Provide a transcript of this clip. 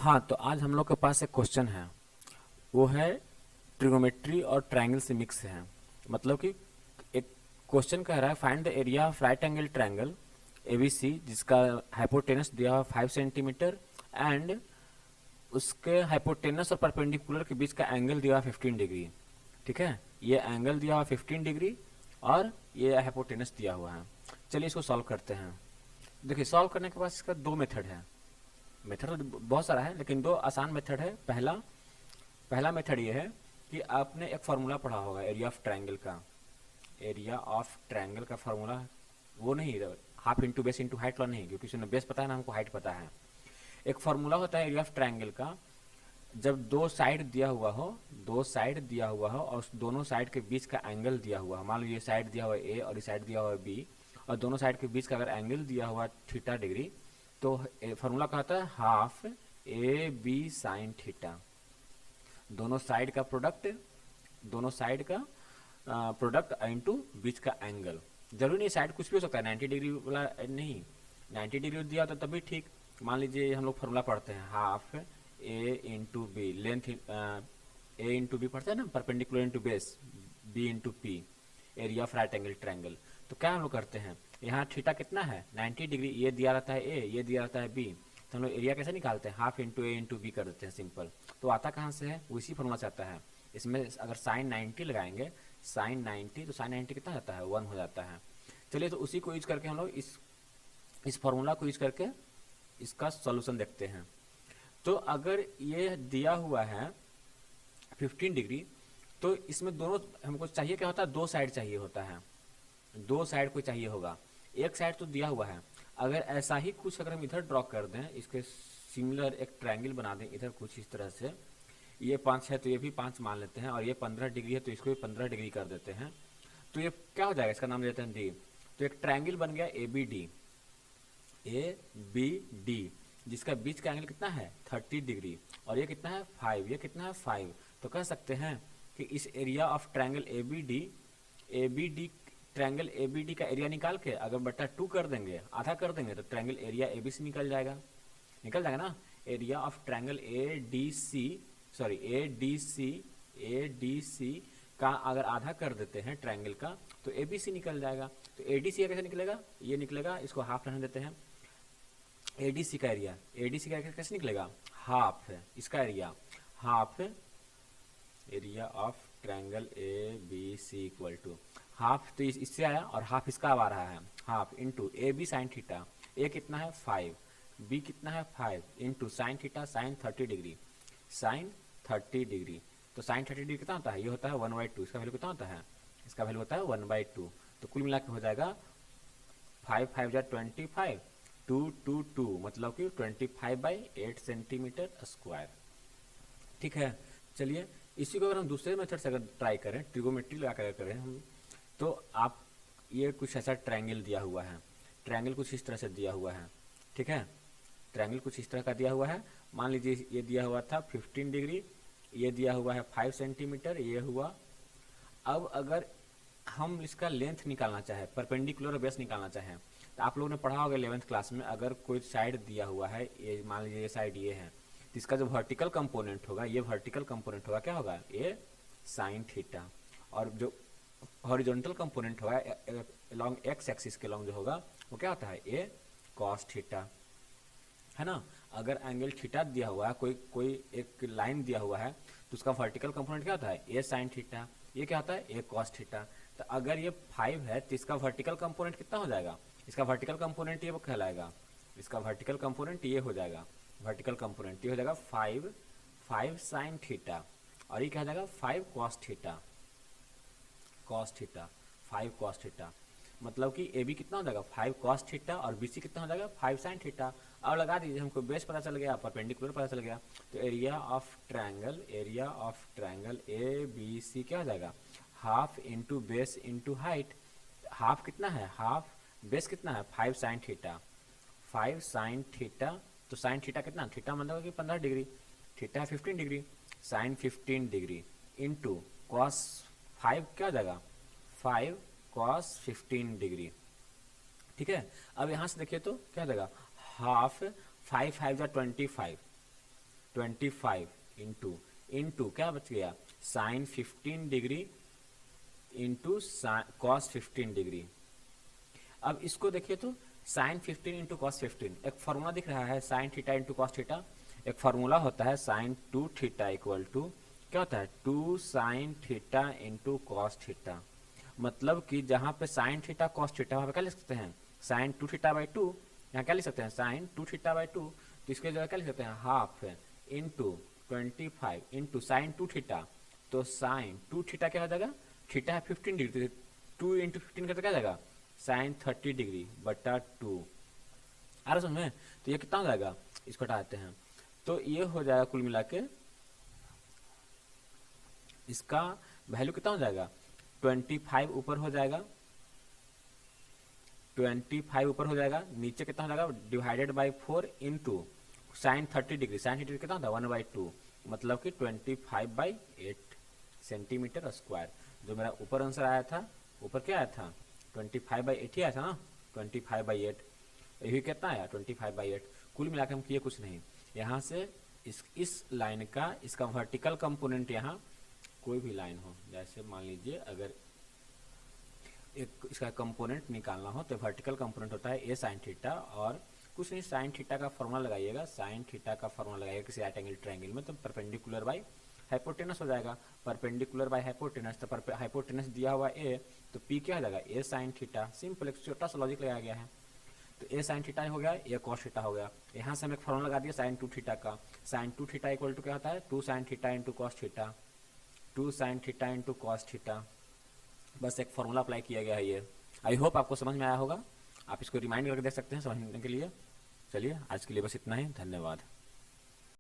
हाँ, तो आज हम लोग के पास एक क्वेश्चन है। वो है ट्रिगोमेट्री और ट्रायंगल से मिक्स है। मतलब कि एक क्वेश्चन कह रहा है find the area of right angle triangle ABC जिसका हाइपोटेनस दिया हुआ 5 सेंटीमीटर एंड उसके हाइपोटेनस और परपेंडिकुलर के बीच का एंगल दिया हुआ 15 डिग्री। ठीक है, ये एंगल दिया हुआ 15 डिग्री और ये हाइपोटेनस दिया हुआ है। चलिए इसको सॉल्व करते हैं। देखिए, सॉल्व करने के बाद इसका दो मेथड है। मेथड तो बहुत सारा है लेकिन दो आसान मेथड है। पहला पहला मेथड ये है कि आपने एक फार्मूला पढ़ा होगा एरिया ऑफ ट्रायंगल का। एरिया ऑफ ट्रायंगल का फार्मूला वो नहीं, half into base into height वाला नहीं, क्योंकि उसने बेस पता है ना, हमको हाइट पता है। एक फार्मूला होता है एरिया ऑफ ट्रायंगल का। जब दो साइड दिया हुआ हो, दो साइड दिया हुआ हो और उस दोनों साइड के बीच का एंगल दिया हुआ है, मान लो ये साइड दिया हुआ है ए और ये साइड दिया हुआ है बी, और दोनों साइड के बीच का अगर एंगल दिया हुआ थीटा डिग्री, तो फार्मूला कहता है half A B sine theta. दोनों साइड का प्रोडक्ट, दोनों साइड का प्रोडक्ट इंटू बीच का एंगल। जरूरी नहीं साइड कुछ भी हो सकता है, 90 डिग्री वाला नहीं। 90 डिग्री दिया तो तभी ठीक। मान लीजिए हम लोग फार्मूला पढ़ते हैं half A into B, length A into B पढ़ते हैं ना, perpendicular into base, B into P, area of right angle triangle. तो क्या हम लोग करते हैं, यहाँ थीटा कितना है 90 डिग्री, ये दिया रहता है ए, ये दिया रहता है बी, तो हम लोग एरिया कैसे निकालते हैं, हाफ इंटू ए इंटू बी कर देते हैं, सिंपल। तो आता कहाँ से है, उसी फॉर्मूला से आता है। इसमें अगर साइन 90 लगाएंगे, साइन 90, तो साइन 90 कितना जाता है 1 हो जाता है। चलिए, तो उसी को यूज करके हम लोग इस फॉर्मूला को यूज करके इसका सॉल्यूशन देखते हैं। तो अगर ये दिया हुआ है 15 डिग्री, तो इसमें दोनों हमको चाहिए क्या होता है, दो साइड चाहिए होता है। दो साइड को चाहिए होगा, एक साइड तो दिया हुआ है। अगर ऐसा ही कुछ अगर हम इधर ड्रॉ कर दें, इसके सिमिलर एक ट्रायंगल बना दें इधर कुछ इस तरह से, ये 5 है तो ये भी 5 मान लेते हैं, और ये 15 डिग्री है तो इसको भी 15 डिग्री कर देते हैं। तो ये क्या हो जाएगा, इसका नाम देते हैं डी। तो एक ट्रायंगल बन गया A B D, A B D, जिसका बीच का एंगल कितना है 30 डिग्री, और ये कितना है 5, ये कितना है 5। तो कह सकते हैं कि इस area of triangle A B D triangle A B D का एरिया निकाल के अगर बटा 2 कर देंगे, आधा कर देंगे, तो triangle area A B C निकल जाएगा ना। Area of triangle A D C, sorry A D C का अगर आधा कर देते हैं ट्रायंगल का, तो ए बी सी निकल जाएगा। तो ए डी सी कैसे निकलेगा, ये निकलेगा, इसको हाफ रहने देते हैं। एडीसी का एरिया, एडीसी का एरिया कैसे निकलेगा, हाफ है इसका area, half area of triangle A B C equal to half, तो इससे आया और हाफ इसका अब आ रहा है, half into a B sine theta. A कितना है 5, बी कितना है 5, into sine theta, sine 30 degree, sine 30 degree. तो साइन 30 डिग्री कितना होता है, ये होता है 1/2। इसका वैल्यू कितना होता है, इसका वैल्यू होता है 1/2। तो कुल मिला के हो जाएगा 5 5 जा 25, 2 2 2, मतलब कि 25/8 सेंटीमीटर स्क्वायर। ठीक है, चलिए इसी को अगर हम दूसरे मेथड से अगर ट्राई करें, ट्रिगोमेट्री लगा कर करें हम, तो आप ये कुछ ऐसा ट्रायंगल दिया हुआ है, ट्रायंगल कुछ इस तरह से दिया हुआ है। ठीक है, ट्रायंगल कुछ इस तरह का दिया हुआ है। मान लीजिए ये दिया हुआ था 15 डिग्री, ये दिया हुआ है 5 सेंटीमीटर, ये हुआ। अब अगर हम इसका लेंथ निकालना चाहे, परपेंडिकुलर बेस निकालना चाहें, तो आप लोगों ने पढ़ा होगा 11th क्लास में, अगर कोई साइड दिया हुआ है, ये मान लीजिए ये साइड ये है, तो इसका जो वर्टिकल कंपोनेंट होगा, ये वर्टिकल कंपोनेंट होगा क्या होगा, ये साइन थीटा, और जो हॉरिजॉन्टल कंपोनेंट होगा अलॉन्ग एक्स एक्सिस के अलॉन्ग जो होगा, वो क्या होता है, ये कॉस थीटा, है ना। अगर एंगल थीटा दिया हुआ है, कोई एक लाइन दिया हुआ है, तो उसका वर्टिकल कंपोनेंट क्या होता है, ये साइन थीटा, ये क्या होता है, ये कॉस थीटा। तो अगर ये 5 है तो इसका वर्टिकल कंपोनेंट कितना हो जाएगा, इसका वर्टिकल कंपोनेंट ये वो कहलाएगा, इसका वर्टिकल कंपोनेंट ये हो जाएगा, वर्टिकल कंपोनेंट ये हो जाएगा 5 साइन थीटा, और ये क्या हो जाएगा 5 cos theta, cos theta 5 cos theta. मतलब कि ए बी कितना हो जाएगा 5 कॉस थीटा, और बी सी कितना हो जाएगा 5 साइन थीटा। अब लगा दीजिए, हमको बेस पता चल गया, परपेंडिकुलर पता चल गया, तो area of triangle A B C क्या हो जाएगा, half into base into height. Half कितना है, हाफ बेस कितना है 5 साइन थीटा, 5 साइन थीटा, तो साइन थीटा कितना, थीटा मतलब कि 15 डिग्री, थीटा है 15 degree, sine 15 degree into cos 5 क्या हो जाएगा 5 कॉस 15 डिग्री। ठीक है, अब यहाँ से देखिए तो क्या हो जाएगा, हाफ 5 5 जा 25, 25 इंटू क्या बच गया, sine 15 degree into cos 15 degree. अब इसको देखिए तो साइन 15 इंटू कॉस 15 एक फॉर्मूला दिख रहा है, sine theta into cos theta. एक फॉर्मूला होता है साइन 2 थीटा इक्वल टू क्या होता है, 2 sine theta into cos theta. मतलब कि जहाँ पे साइन थीटा कॉस थीटा वहाँ पे क्या लिख सकते हैं, साइन 2 थीटा बाई 2, यहाँ क्या लिख सकते हैं साइन 2 थीटा बाई 2, तो इसके जगह क्या लिख सकते हैं half into 25 into sine 2 theta. तो साइन 2 थीटा क्या हो जाएगा, थीटा है 15 डिग्री, 2 इंटू 15 करते क्या जाएगा, साइन 30 डिग्री बटा 2। आ रहा समझ में। तो ये कितना हो जाएगा, इसको हटाते हैं तो ये हो जाएगा कुल मिला के इसका वैल्यू कितना हो जाएगा, 25 ऊपर हो जाएगा, 25 ऊपर हो जाएगा, नीचे कितना हो जाएगा divided by 4 into sine 30 degree, sine 30 degree कितना होता है 1/2, मतलब कि 25/8 सेंटीमीटर स्क्वायर। जो मेरा ऊपर आंसर आया था, ऊपर क्या आया था 25/8 ही आया था ना, 25/8, यही कितना आया 25/8। कुल मिलाकर हम किए कुछ नहीं, यहाँ से इस लाइन का इसका वर्टिकल कंपोनेंट, यहाँ कोई भी लाइन हो, जैसे मान लीजिए अगर एक इसका कंपोनेंट निकालना हो तो वर्टिकल कंपोनेंट होता है ए साइन थीटा, और कुछ नहीं साइन थीटा का फॉर्मूला लगाइएगा, साइन थीटा का फॉर्मूला लगाइएगा किसी राइट एंगल ट्रायंगल में, तो परपेंडिकुलर बाई हाइपोटेनस हो जाएगा, परपेंडिकुलर बाई हाइपोटेनस, तो हाइपोटेनस दिया हुआ ए, तो पी क्या हो जाएगा ए साइन थीटा। सिंपल, एक छोटा सा लॉजिक लगाया गया है। तो ए साइन थीटा हो गया, ए कॉस थीटा हो गया। यहाँ से हम एक फॉर्मूला लगा दिया साइन 2 थीटा का, साइन 2 थीटा इक्वल टू क्या होता है 2 sine theta into cos theta, 2 sine theta into cos theta. बस एक फॉर्मूला अप्लाई किया गया है ये। आई होप आपको समझ में आया होगा, आप इसको रिमाइंड करके देख सकते हैं समझने के लिए। चलिए आज के लिए बस इतना ही, धन्यवाद।